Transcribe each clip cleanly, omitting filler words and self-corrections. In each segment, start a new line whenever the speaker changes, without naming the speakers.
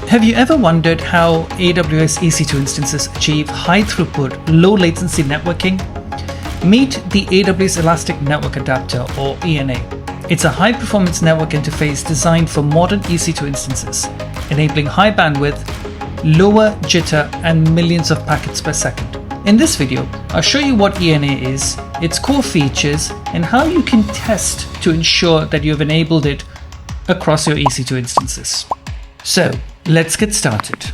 Have you ever wondered how AWS EC2 instances achieve high throughput, low latency networking? Meet the AWS Elastic Network Adapter, or ENA. It's a high performance network interface designed for modern EC2 instances, enabling high bandwidth, lower jitter, and millions of packets per second. In this video, I'll show you what ENA is, its core features, and how you can test to ensure that you have enabled it across your EC2 instances. So let's get started.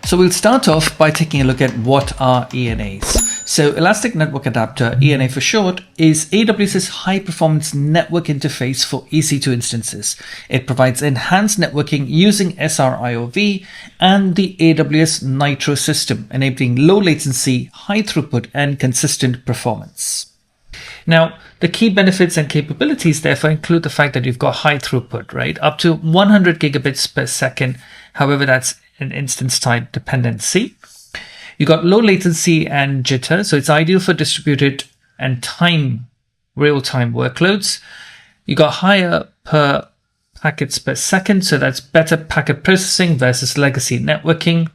So we'll start off by taking a look at what are ENAs. So Elastic Network Adapter, ENA for short, is AWS's high-performance network interface for EC2 instances. It provides enhanced networking using SRIOV and the AWS Nitro system, enabling low latency, high throughput, and consistent performance. Now, the key benefits and capabilities therefore include the fact that you've got high throughput, right? Up to 100 gigabits per second. However, that's an instance type dependency. You got low latency and jitter, so it's ideal for distributed and real-time workloads. You got higher per packets per second, so that's better packet processing versus legacy networking.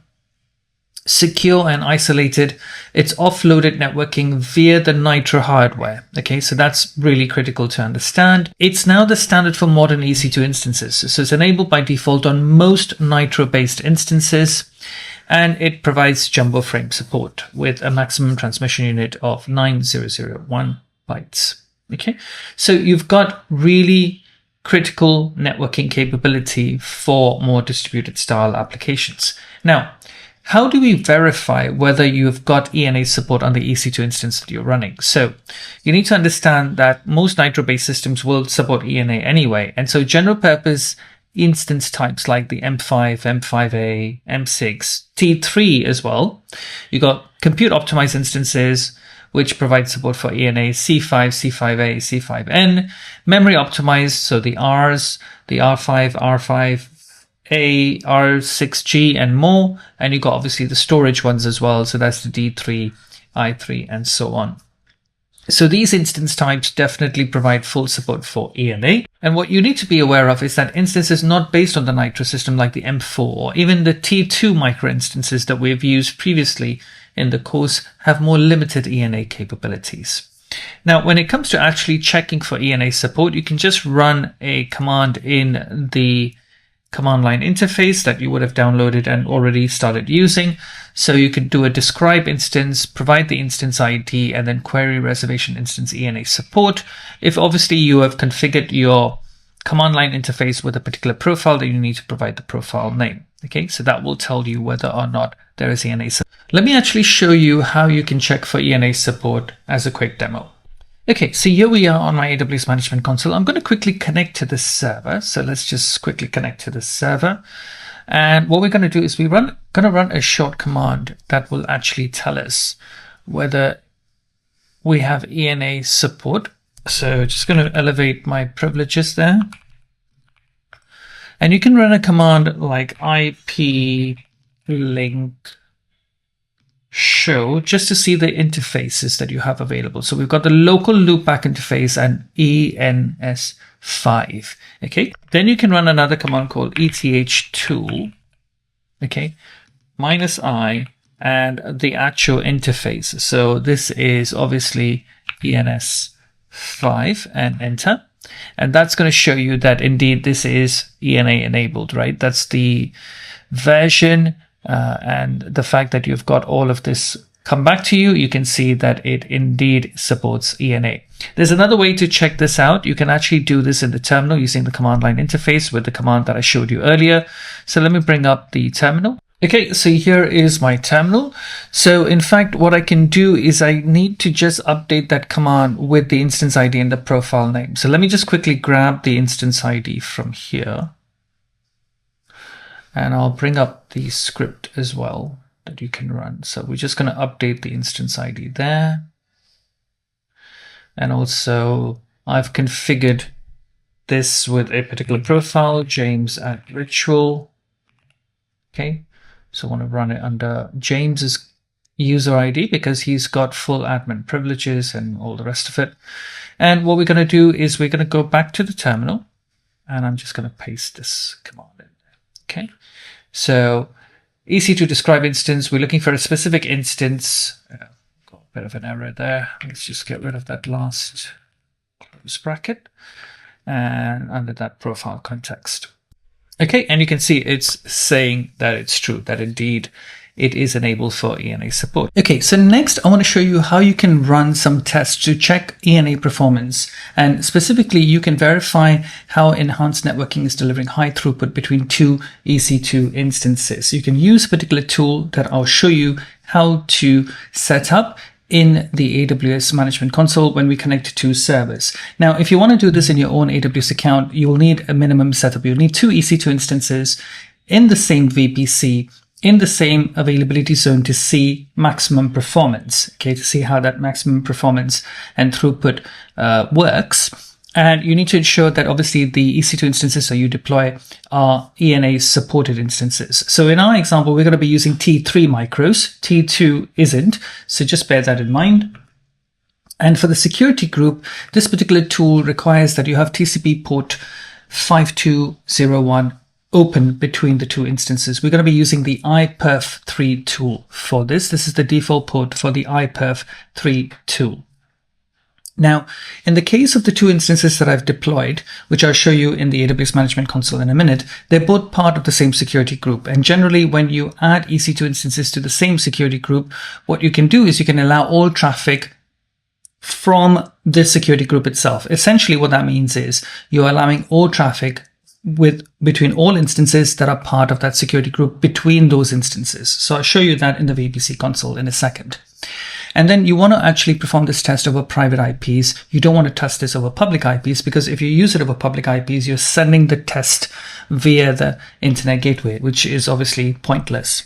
Secure and isolated, it's offloaded networking via the Nitro hardware. Okay, so that's really critical to understand. It's now the standard for modern EC2 instances, so it's enabled by default on most Nitro-based instances. And it provides jumbo frame support with a maximum transmission unit of 9001 bytes. Okay, so you've got really critical networking capability for more distributed style applications. Now, how do we verify whether you've got ENA support on the EC2 instance that you're running? So you need to understand that most Nitro-based systems will support ENA anyway. And so general purpose instance types like the M5, M5A, M6, T3 as well. You got compute optimized instances, which provide support for ENA, C5, C5A, C5N, memory optimized, so the Rs, the R5, R5A, R6G, and more. And you got obviously the storage ones as well. So that's the D3, I3, and so on. So these instance types definitely provide full support for ENA. And what you need to be aware of is that instances not based on the Nitro system like the M4 or even the T2 micro instances that we've used previously in the course have more limited ENA capabilities. Now, when it comes to actually checking for ENA support, you can just run a command in the command line interface that you would have downloaded and already started using. So you can do a describe instance, provide the instance ID, and then query reservation instance ENA support. If obviously you have configured your command line interface with a particular profile, then you need to provide the profile name. Okay, so that will tell you whether or not there is ENA support. Let me actually show you how you can check for ENA support as a quick demo. Okay, so here we are on my AWS Management Console. I'm going to quickly connect to the server. So let's just quickly connect to the server. And what we're going to do is going to run a short command that will actually tell us whether we have ENA support. So just going to elevate my privileges there. And you can run a command like ip link show just to see the interfaces that you have available. So we've got the local loopback interface and ENS5. Okay, then you can run another command called ethtool. Okay, -i and the actual interface. So this is obviously ENS5 and enter. And that's going to show you that indeed this is ENA enabled, right? That's the version. And the fact that you've got all of this come back to you, you can see that it indeed supports ENA. There's another way to check this out. You can actually do this in the terminal using the command line interface with the command that I showed you earlier. So let me bring up the terminal. Okay, so here is my terminal. So in fact, what I can do is I need to just update that command with the instance ID and the profile name. So let me just quickly grab the instance ID from here. And I'll bring up the script as well that you can run. So we're just going to update the instance ID there. And also I've configured this with a particular profile, James@ritual. Okay, so I want to run it under James's user ID because he's got full admin privileges and all the rest of it. And what we're going to do is we're going to go back to the terminal, and I'm just going to paste this command in there. Okay, so EC2 describe instance, we're looking for a specific instance. Got a bit of an error there. Let's just get rid of that last close bracket and under that profile context. Okay, and you can see it's saying that it's true, that indeed it is enabled for ENA support. Okay, so next I want to show you how you can run some tests to check ENA performance. And specifically, you can verify how enhanced networking is delivering high throughput between two EC2 instances. You can use a particular tool that I'll show you how to set up in the AWS Management Console when we connect to two servers. Now, if you want to do this in your own AWS account, you will need a minimum setup. You'll need two EC2 instances in the same VPC, in the same availability zone to see maximum performance, okay, to see how that maximum performance and throughput works. And you need to ensure that obviously the EC2 instances that you deploy are ENA supported instances. So in our example, we're going to be using T3 micros, T2 isn't, so just bear that in mind. And for the security group, this particular tool requires that you have TCP port 5201 open between the two instances. We're going to be using the iperf3 tool for this. This is the default port for the iperf3 tool. Now, in the case of the two instances that I've deployed, which I'll show you in the AWS Management Console in a minute, they're both part of the same security group. And generally, when you add EC2 instances to the same security group, what you can do is you can allow all traffic from the security group itself. Essentially, what that means is you're allowing all traffic between all instances that are part of that security group between those instances. So I'll show you that in the VPC console in a second. And then you want to actually perform this test over private IPs. You don't want to test this over public IPs, because if you use it over public IPs, you're sending the test via the internet gateway, which is obviously pointless.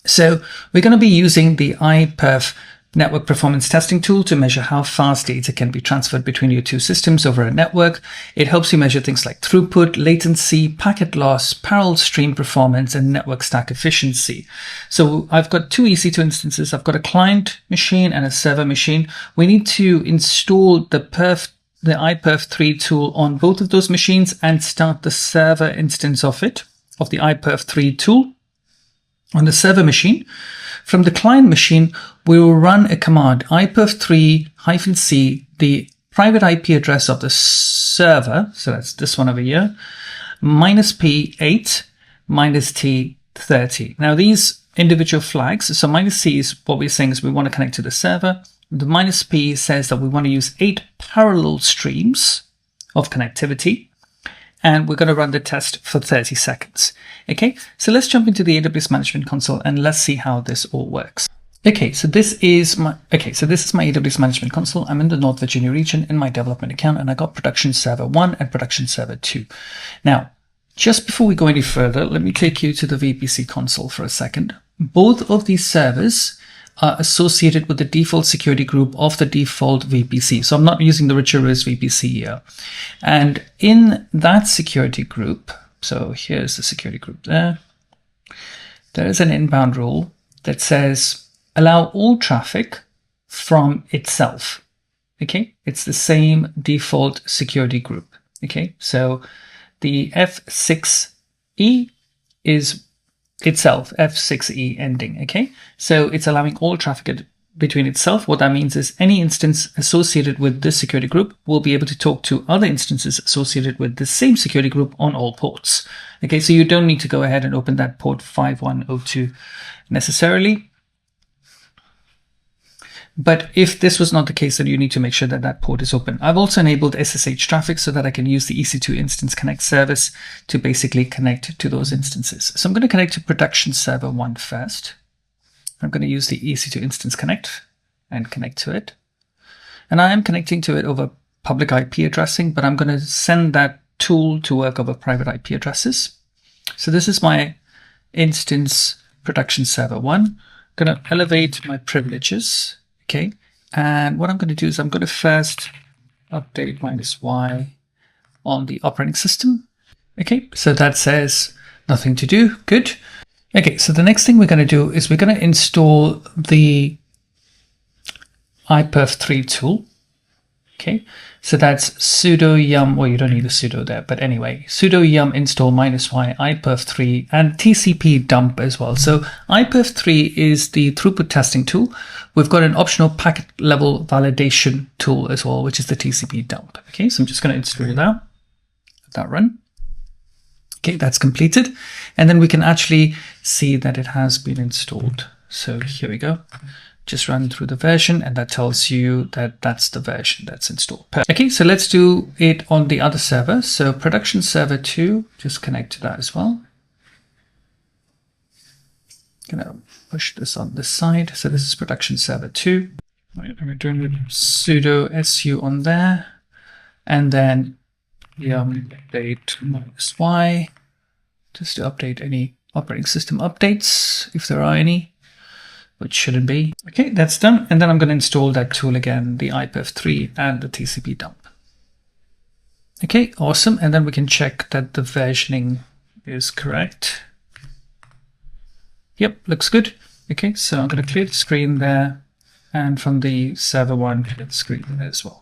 So we're going to be using the iperf network performance testing tool to measure how fast data can be transferred between your two systems over a network. It helps you measure things like throughput, latency, packet loss, parallel stream performance, and network stack efficiency. So I've got two EC2 instances. I've got a client machine and a server machine. We need to install the iperf3 tool on both of those machines and start the server instance of the iperf3 tool on the server machine. From the client machine, we will run a command iperf3-c, the private IP address of the server, so that's this one over here, -p8, -t30. Now these individual flags, so -c is what we're saying is we want to connect to the server. The -p says that we want to use 8 parallel streams of connectivity. And we're going to run the test for 30 seconds. Okay, so let's jump into the AWS Management Console and let's see how this all works. Okay, so this is my AWS Management Console. I'm in the North Virginia region in my development account, and I got production server 1 and production server 2. Now, just before we go any further, let me take you to the VPC console for a second. Both of these servers are associated with the default security group of the default VPC. So I'm not using the Richard VPC here. And in that security group, so here's the security group there is an inbound rule that says allow all traffic from itself. Okay, it's the same default security group. Okay, so the F6E is itself, F6E ending. Okay, so it's allowing all traffic between itself. What that means is any instance associated with this security group will be able to talk to other instances associated with the same security group on all ports. Okay, so you don't need to go ahead and open that port 5102 necessarily. But if this was not the case, then you need to make sure that that port is open. I've also enabled SSH traffic so that I can use the EC2 Instance Connect service to basically connect to those instances. So I'm going to connect to production server 1 first. I'm going to use the EC2 Instance Connect and connect to it. And I am connecting to it over public IP addressing, but I'm going to send that tool to work over private IP addresses. So this is my instance production server 1. I'm going to elevate my privileges. Okay, and what I'm going to do is I'm going to first update -y on the operating system. Okay, so that says nothing to do. Good. Okay, so the next thing we're going to do is we're going to install the iperf3 tool. Okay, so that's sudo yum, well, you don't need a sudo there, but anyway, sudo yum install -y iperf3 and TCP dump as well. So iperf3 is the throughput testing tool. We've got an optional packet level validation tool as well, which is the TCP dump. Okay, so I'm just going to install that, let that run. Okay, that's completed. And then we can actually see that it has been installed. So here we go. Just run through the version, and that tells you that that's the version that's installed. Okay, so let's do it on the other server. So production server 2, just connect to that as well. Gonna push this on this side. So this is production server 2. Right, we're doing sudo su on there, and then yum update -y, just to update any operating system updates if there are any, which shouldn't be. Okay, that's done. And then I'm going to install that tool again, the iperf3 and the TCP dump. Okay, awesome. And then we can check that the versioning is correct. Yep, looks good. Okay, so I'm going to clear the screen there, and from the server 1, clear the screen there as well.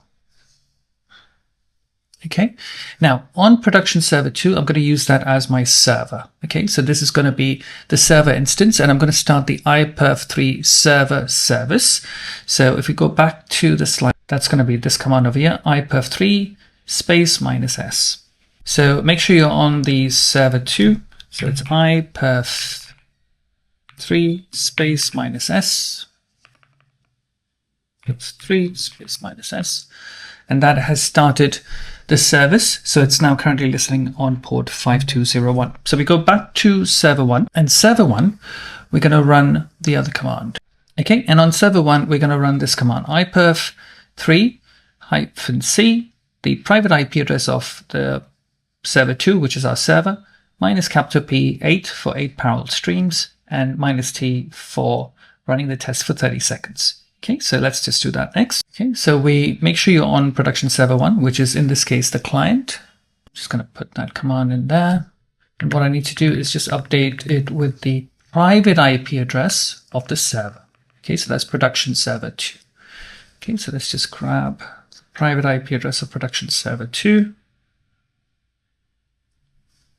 Okay, now on production server 2, I'm going to use that as my server. Okay, so this is going to be the server instance, and I'm going to start the iperf3 server service. So if we go back to the slide, that's going to be this command over here, iperf3 space -s. So make sure you're on the server 2. So it's iperf3 space -s. It's 3 space -s. And that has started the service. So it's now currently listening on port 5201. So we go back to server 1, and server 1, we're going to run the other command. Okay, and on server 1, we're going to run this command, iperf3-c, the private IP address of the server 2, which is our server, -P8 for 8 parallel streams, and -T for running the test for 30 seconds. Okay, so let's just do that next. Okay, so we make sure you're on production server 1, which is in this case the client. I'm just going to put that command in there. And what I need to do is just update it with the private IP address of the server. Okay, so that's production server 2. Okay, so let's just grab the private IP address of production server 2.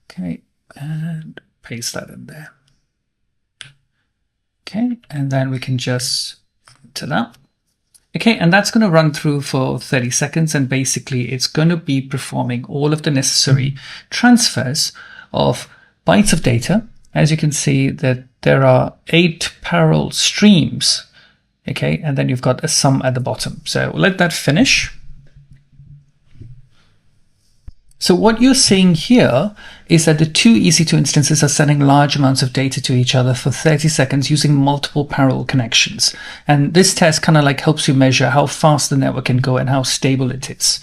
Okay, and paste that in there. Okay, and then we can just to that. Okay, and that's going to run through for 30 seconds, and basically it's going to be performing all of the necessary transfers of bytes of data. As you can see that there are 8 parallel streams, okay, and then you've got a sum at the bottom. So let that finish. So what you're seeing here is that the 2 EC2 instances are sending large amounts of data to each other for 30 seconds using multiple parallel connections. And this test kind of like helps you measure how fast the network can go and how stable it is.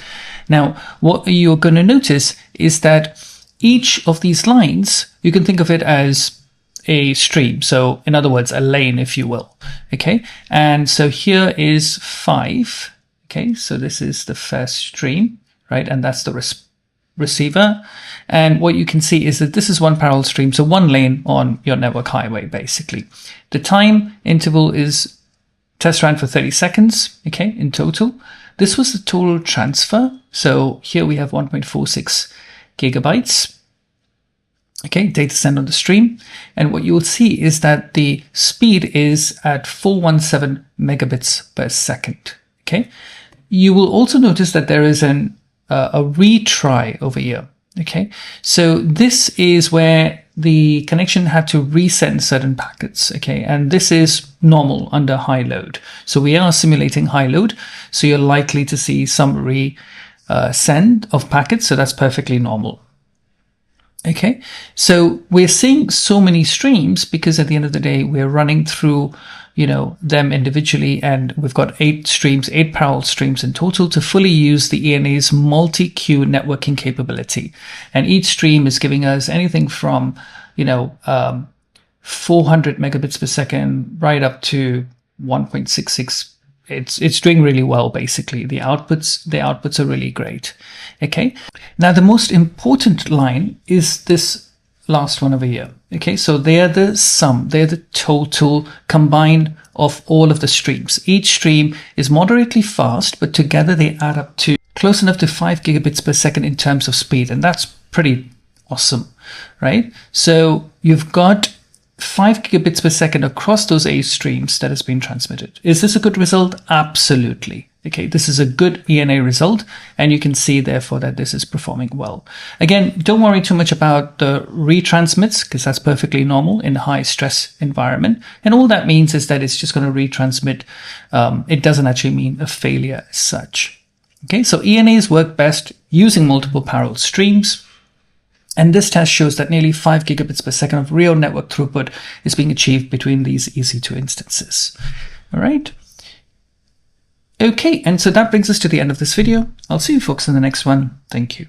Now, what you're going to notice is that each of these lines, you can think of it as a stream. So in other words, a lane, if you will. Okay. And so here is 5. Okay. So this is the first stream, right? And that's the receiver. And what you can see is that this is one parallel stream, so one lane on your network highway, basically. The time interval is test ran for 30 seconds, okay, in total. This was the total transfer. So here we have 1.46 gigabytes, okay, data sent on the stream. And what you will see is that the speed is at 417 megabits per second, okay. You will also notice that there is a retry over here. Okay, so this is where the connection had to resend certain packets. Okay, and this is normal under high load. So we are simulating high load. So you're likely to see some send of packets. So that's perfectly normal. Okay, so we're seeing so many streams because at the end of the day, we're running through, them individually, and we've got 8 streams, 8 parallel streams in total to fully use the ENA's multi-queue networking capability. And each stream is giving us anything from, 400 megabits per second right up to 1.66. It's doing really well, basically. The outputs are really great. Okay. Now, the most important line is this last one over here. Okay, so they are the sum, they're the total combined of all of the streams. Each stream is moderately fast, but together they add up to close enough to 5 gigabits per second in terms of speed. And that's pretty awesome, right? So you've got 5 gigabits per second across those 8 streams that has been transmitted. Is this a good result? Absolutely. Okay, this is a good ENA result, and you can see therefore that this is performing well. Again, don't worry too much about the retransmits, because that's perfectly normal in a high stress environment. And all that means is that it's just going to retransmit. It doesn't actually mean a failure as such. Okay, so ENAs work best using multiple parallel streams. And this test shows that nearly 5 gigabits per second of real network throughput is being achieved between these EC2 instances. All right. Okay, and so that brings us to the end of this video. I'll see you folks in the next one. Thank you.